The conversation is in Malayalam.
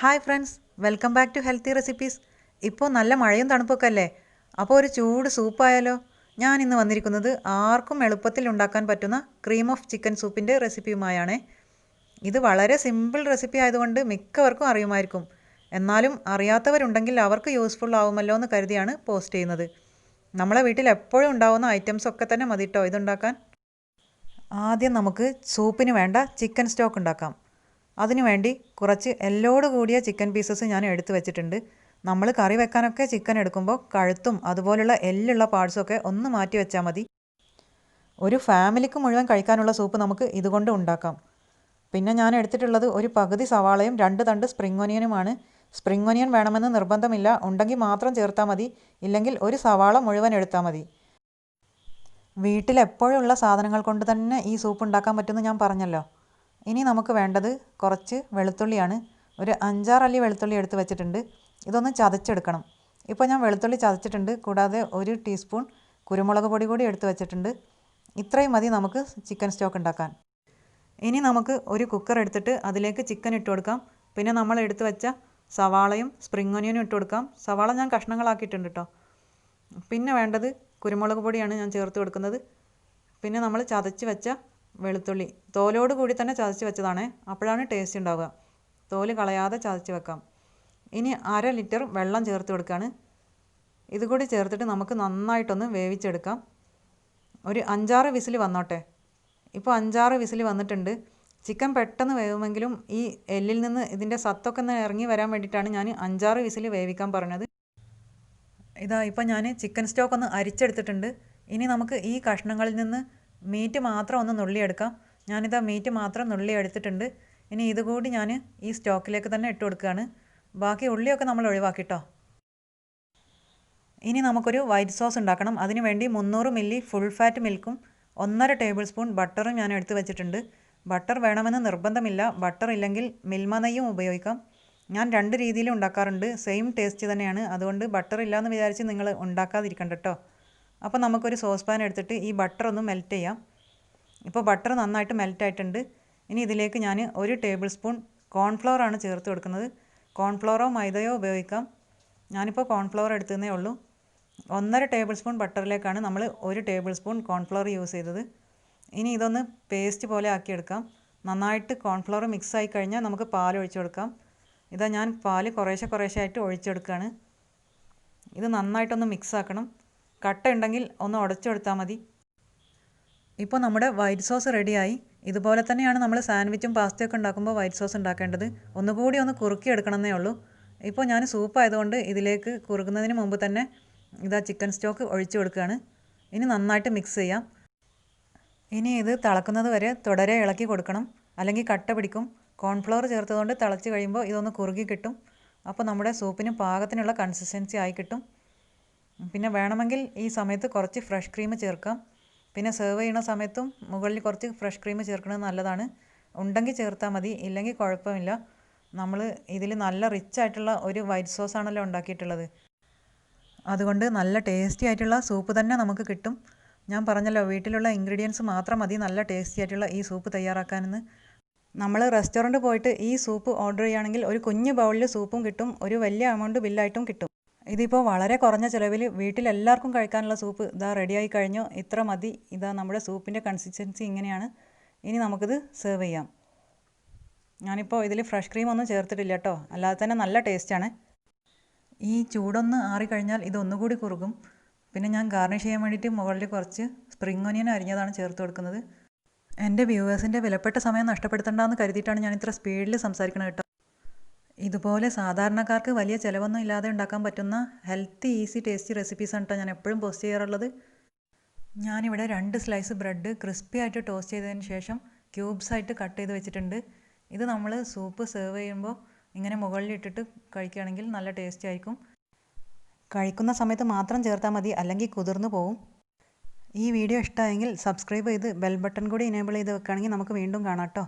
Hi friends, welcome back to healthy recipes. ഇപ്പോൾ നല്ല മഴയും തണുപ്പൊക്കെ അല്ലേ, അപ്പോൾ ഒരു ചൂട് സൂപ്പായാലോ? ഞാൻ ഇന്ന് വന്നിരിക്കുന്നത് ആർക്കും എളുപ്പത്തിൽ ഉണ്ടാക്കാൻ പറ്റുന്ന ക്രീം ഓഫ് ചിക്കൻ സൂപ്പിൻ്റെ റെസിപ്പിയുമായാണ്. ഇത് വളരെ സിമ്പിൾ റെസിപ്പി ആയതുകൊണ്ട് മിക്കവർക്കും അറിയുമായിരിക്കും. എന്നാലും അറിയാത്തവരുണ്ടെങ്കിൽ അവർക്ക് യൂസ്ഫുൾ ആവുമല്ലോ എന്ന് കരുതിയാണ് പോസ്റ്റ് ചെയ്യുന്നത്. നമ്മളെ വീട്ടിൽ എപ്പോഴും ഉണ്ടാവുന്ന ഐറ്റംസ് ഒക്കെ തന്നെ മതി കേട്ടോ ഇതുണ്ടാക്കാൻ. ആദ്യം നമുക്ക് സൂപ്പിന് വേണ്ട ചിക്കൻ സ്റ്റോക്ക് ഉണ്ടാക്കാം. അതിനുവേണ്ടി കുറച്ച് എല്ലോട് കൂടിയ ചിക്കൻ പീസസ് ഞാൻ എടുത്തു വെച്ചിട്ടുണ്ട്. നമ്മൾ കറി വെക്കാനൊക്കെ ചിക്കൻ എടുക്കുമ്പോൾ കഴുത്തും അതുപോലുള്ള എല്ലുള്ള പാർട്സൊക്കെ ഒന്ന് മാറ്റി വെച്ചാൽ മതി. ഒരു ഫാമിലിക്ക് മുഴുവൻ കഴിക്കാനുള്ള സൂപ്പ് നമുക്ക് ഇതുകൊണ്ട് ഉണ്ടാക്കാം. പിന്നെ ഞാൻ എടുത്തിട്ടുള്ളത് ഒരു പകുതി സവാളയും 2 തണ്ട് സ്പ്രിംഗ് ഒനിയനുമാണ്. സ്പ്രിംഗ് ഒനിയൻ വേണമെന്ന് നിർബന്ധമില്ല, ഉണ്ടെങ്കിൽ മാത്രം ചേർത്താൽ മതി, ഇല്ലെങ്കിൽ ഒരു സവാള മുഴുവൻ എടുത്താൽ മതി. വീട്ടിലെപ്പോഴുള്ള സാധനങ്ങൾ കൊണ്ട് തന്നെ ഈ സൂപ്പ് ഉണ്ടാക്കാൻ പറ്റുമെന്ന് ഞാൻ പറഞ്ഞല്ലോ. ഇനി നമുക്ക് വേണ്ടത് കുറച്ച് വെളുത്തുള്ളിയാണ്. ഒരു 5-6 അല്ലി വെളുത്തുള്ളി എടുത്ത് വെച്ചിട്ടുണ്ട്. ഇതൊന്ന് ചതച്ചെടുക്കണം. ഇപ്പോൾ ഞാൻ വെളുത്തുള്ളി ചതച്ചിട്ടുണ്ട്. കൂടാതെ 1 ടീസ്പൂൺ കുരുമുളക് പൊടി കൂടി എടുത്ത് വെച്ചിട്ടുണ്ട്. ഇത്രയും മതി നമുക്ക് ചിക്കൻ സ്റ്റോക്ക് ഉണ്ടാക്കാൻ. ഇനി നമുക്ക് ഒരു കുക്കർ എടുത്തിട്ട് അതിലേക്ക് ചിക്കൻ ഇട്ട് കൊടുക്കാം. പിന്നെ നമ്മൾ എടുത്ത് വെച്ച സവാളയും സ്പ്രിംഗ് ഒനിയനും ഇട്ട് കൊടുക്കാം. സവാള ഞാൻ കഷ്ണങ്ങളാക്കിയിട്ടുണ്ട് കേട്ടോ. പിന്നെ വേണ്ടത് കുരുമുളക് പൊടിയാണ് ഞാൻ ചേർത്ത് കൊടുക്കുന്നത്. പിന്നെ നമ്മൾ ചതച്ച് വെച്ച വെളുത്തുള്ളി തോലോട് കൂടി തന്നെ ചതച്ച് വെച്ചതാണ്, അപ്പോഴാണ് ടേസ്റ്റ് ഉണ്ടാവുക. തോല് കളയാതെ ചതച്ച് വെക്കാം. ഇനി 1/2 ലിറ്റർ വെള്ളം ചേർത്ത് കൊടുക്കുകയാണ്. ഇതുകൂടി ചേർത്തിട്ട് നമുക്ക് നന്നായിട്ടൊന്ന് വേവിച്ചെടുക്കാം. ഒരു 5-6 വിസിൽ വന്നോട്ടെ. ഇപ്പോൾ 5-6 വിസിൽ വന്നിട്ടുണ്ട്. ചിക്കൻ പെട്ടെന്ന് വേവുമെങ്കിലും ഈ എല്ലിൽ നിന്ന് ഇതിൻ്റെ സത്തൊക്കെ ഒന്ന് ഇറങ്ങി വരാൻ വേണ്ടിയിട്ടാണ് ഞാൻ 5-6 വിസിൽ വേവിക്കാൻ പറഞ്ഞത്. ഇതാ ഇപ്പോൾ ഞാൻ ചിക്കൻ സ്റ്റോക്ക് ഒന്ന് അരിച്ചെടുത്തിട്ടുണ്ട്. ഇനി നമുക്ക് ഈ കഷ്ണങ്ങളിൽ നിന്ന് മീറ്റ് മാത്രം ഒന്ന് നുള്ളിയെടുക്കാം. ഞാനിതാ മീറ്റ് മാത്രം നുള്ളി എടുത്തിട്ടുണ്ട്. ഇനി ഇതുകൂടി ഞാൻ ഈ സ്റ്റോക്കിലേക്ക് തന്നെ ഇട്ട് കൊടുക്കുകയാണ്. ബാക്കി ഉള്ളിയൊക്കെ നമ്മൾ ഒഴിവാക്കിട്ടോ. ഇനി നമുക്കൊരു വൈറ്റ് സോസ് ഉണ്ടാക്കണം. അതിന് വേണ്ടി 300 മില്ലി ഫുൾ ഫാറ്റ് മിൽക്കും 1.5 ടേബിൾ സ്പൂൺ ബട്ടറും ഞാൻ എടുത്ത് വെച്ചിട്ടുണ്ട്. ബട്ടർ വേണമെന്ന് നിർബന്ധമില്ല, ബട്ടർ ഇല്ലെങ്കിൽ മിൽമ നെയ്യും ഉപയോഗിക്കാം. ഞാൻ 2 രീതിയിലും ഉണ്ടാക്കാറുണ്ട്, സെയിം ടേസ്റ്റ് തന്നെയാണ്. അതുകൊണ്ട് ബട്ടർ ഇല്ലയെന്ന് വിചാരിച്ച് നിങ്ങൾ ഉണ്ടാക്കാതിരിക്കണ്ട കേട്ടോ. അപ്പോൾ നമുക്കൊരു സോസ് പാൻ എടുത്തിട്ട് ഈ ബട്ടർ ഒന്ന് മെൽറ്റ് ചെയ്യാം. ഇപ്പോൾ ബട്ടർ നന്നായിട്ട് മെൽറ്റായിട്ടുണ്ട്. ഇനി ഇതിലേക്ക് ഞാൻ 1 ടേബിൾ സ്പൂൺ കോൺഫ്ലവർ ആണ് ചേർത്ത് കൊടുക്കുന്നത്. കോൺഫ്ലവറോ മൈദയോ ഉപയോഗിക്കാം. ഞാനിപ്പോൾ കോൺഫ്ലവർ എടുത്തതേ ഉള്ളൂ. 1.5 ടേബിൾ സ്പൂൺ ബട്ടറിലേക്കാണ് നമ്മൾ 1 ടേബിൾ സ്പൂൺ കോൺഫ്ലവർ യൂസ് ചെയ്തത്. ഇനി ഇതൊന്ന് പേസ്റ്റ് പോലെ ആക്കിയെടുക്കാം. നന്നായിട്ട് കോൺഫ്ലവർ മിക്സ് ആയി കഴിഞ്ഞാൽ നമുക്ക് പാൽ ഒഴിച്ചു കൊടുക്കാം. ഇതാ ഞാൻ പാൽ കുറേശ്ശെ ആയിട്ട് ഒഴിച്ചെടുക്കുകയാണ്. ഇത് നന്നായിട്ടൊന്ന് മിക്സ് ആക്കണം. കട്ട ഉണ്ടെങ്കിൽ ഒന്ന് ഉടച്ചെടുത്താൽ മതി. ഇപ്പോൾ നമ്മുടെ വൈറ്റ് സോസ് റെഡിയായി. ഇതുപോലെ തന്നെയാണ് നമ്മൾ സാൻഡ്വിച്ചും പാസ്തയൊക്കെ ഉണ്ടാക്കുമ്പോൾ വൈറ്റ് സോസ് ഉണ്ടാക്കേണ്ടത്. ഒന്നുകൂടി ഒന്ന് കുറുക്കി എടുക്കണമെന്നേ ഉള്ളൂ. ഇപ്പോൾ ഞാൻ സൂപ്പ് ആയതുകൊണ്ട് ഇതിലേക്ക് കുറുക്കുന്നതിന് മുമ്പ് തന്നെ ഇതാ ചിക്കൻ സ്റ്റോക്ക് ഒഴിച്ചു കൊടുക്കുകയാണ്. ഇനി നന്നായിട്ട് മിക്സ് ചെയ്യാം. ഇനി ഇത് തിളക്കുന്നത് വരെ തുടരെ ഇളക്കി കൊടുക്കണം, അല്ലെങ്കിൽ കട്ട പിടിക്കും. കോൺഫ്ലവർ ചേർത്തതുകൊണ്ട് തിളച്ച് കഴിയുമ്പോൾ ഇതൊന്ന് കുറുകി കിട്ടും. അപ്പോൾ നമ്മുടെ സൂപ്പിന് പാകത്തിനുള്ള കൺസിസ്റ്റൻസി ആയി കിട്ടും. പിന്നെ വേണമെങ്കിൽ ഈ സമയത്ത് കുറച്ച് ഫ്രഷ് ക്രീം ചേർക്കാം. പിന്നെ സെർവ് ചെയ്യുന്ന സമയത്തും മുകളിൽ കുറച്ച് ഫ്രഷ് ക്രീം ചേർക്കുന്നത് നല്ലതാണ്. ഉണ്ടെങ്കിൽ ചേർത്താൽ മതി, ഇല്ലെങ്കിൽ കുഴപ്പമില്ല. നമ്മൾ ഇതിൽ നല്ല റിച്ച് ആയിട്ടുള്ള ഒരു വൈറ്റ് സോസ് ആണല്ലോ ഉണ്ടാക്കിയിട്ടുള്ളത്. അതുകൊണ്ട് നല്ല ടേസ്റ്റി ആയിട്ടുള്ള സൂപ്പ് തന്നെ നമുക്ക് കിട്ടും. ഞാൻ പറഞ്ഞല്ലോ, വീട്ടിലുള്ള ഇൻഗ്രീഡിയൻസ് മാത്രം മതി നല്ല ടേസ്റ്റി ആയിട്ടുള്ള ഈ സൂപ്പ് തയ്യാറാക്കാനെന്ന്. നമ്മൾ റെസ്റ്റോറൻറ്റ് പോയിട്ട് ഈ സൂപ്പ് ഓർഡർ ചെയ്യുകയാണെങ്കിൽ ഒരു കുഞ്ഞ് ബൗളിൽ സൂപ്പും കിട്ടും, ഒരു വലിയ എമൗണ്ട് ബില്ലായിട്ടും കിട്ടും. ഇതിപ്പോൾ വളരെ കുറഞ്ഞ ചിലവിൽ വീട്ടിലെല്ലാവർക്കും കഴിക്കാനുള്ള സൂപ്പ് ഇതാ റെഡിയായി കഴിഞ്ഞു. ഇത്ര മതി. ഇതാ നമ്മുടെ സൂപ്പിൻ്റെ കൺസിസ്റ്റൻസി ഇങ്ങനെയാണ്. ഇനി നമുക്കിത് സെർവ് ചെയ്യാം. ഞാനിപ്പോൾ ഇതിൽ ഫ്രഷ് ക്രീം ഒന്നും ചേർത്തിട്ടില്ല കേട്ടോ, അല്ലാതെ തന്നെ നല്ല ടേസ്റ്റാണ്. ഈ ചൂടൊന്ന് ആറിക്കഴിഞ്ഞാൽ ഇതൊന്നുകൂടി കുറുകും. പിന്നെ ഞാൻ ഗാർണിഷ് ചെയ്യാൻ വേണ്ടിയിട്ട് മുകളിൽ കുറച്ച് സ്പ്രിംഗ് ഒനിയൻ അരിഞ്ഞതാണ് ചേർത്ത് കൊടുക്കുന്നത്. എൻ്റെ വ്യൂവേഴ്സിൻ്റെ വിലപ്പെട്ട സമയം നഷ്ടപ്പെടുത്തണ്ടെന്ന് കരുതിയിട്ടാണ് ഞാൻ ഇത്ര സ്പീഡിൽ സംസാരിക്കുന്നത് കേട്ടോ. ഇതുപോലെ സാധാരണക്കാർക്ക് വലിയ ചിലവൊന്നും ഇല്ലാതെ ഉണ്ടാക്കാൻ പറ്റുന്ന ഹെൽത്തി ഈസി ടേസ്റ്റി റെസിപ്പീസാണ് കേട്ടോ ഞാൻ എപ്പോഴും പോസ്റ്റ് ചെയ്യാറുള്ളത്. ഞാനിവിടെ 2 സ്ലൈസ് ബ്രെഡ് ക്രിസ്പി ആയിട്ട് ടോസ്റ്റ് ചെയ്തതിന് ശേഷം ക്യൂബ്സ് ആയിട്ട് കട്ട് ചെയ്ത് വെച്ചിട്ടുണ്ട്. ഇത് നമ്മൾ സൂപ്പ് സെർവ് ചെയ്യുമ്പോൾ ഇങ്ങനെ മുകളിൽ ഇട്ടിട്ട് കഴിക്കുകയാണെങ്കിൽ നല്ല ടേസ്റ്റി ആയിരിക്കും. കഴിക്കുന്ന സമയത്ത് മാത്രം ചേർത്താൽ മതി, അല്ലെങ്കിൽ കുതിർന്നു പോവും. ഈ വീഡിയോ ഇഷ്ടമായെങ്കിൽ സബ്സ്ക്രൈബ് ചെയ്ത് ബെൽ ബട്ടൺ കൂടി ഇനേബിൾ ചെയ്ത് വെക്കുകയാണെങ്കിൽ നമുക്ക് വീണ്ടും കാണാം കേട്ടോ.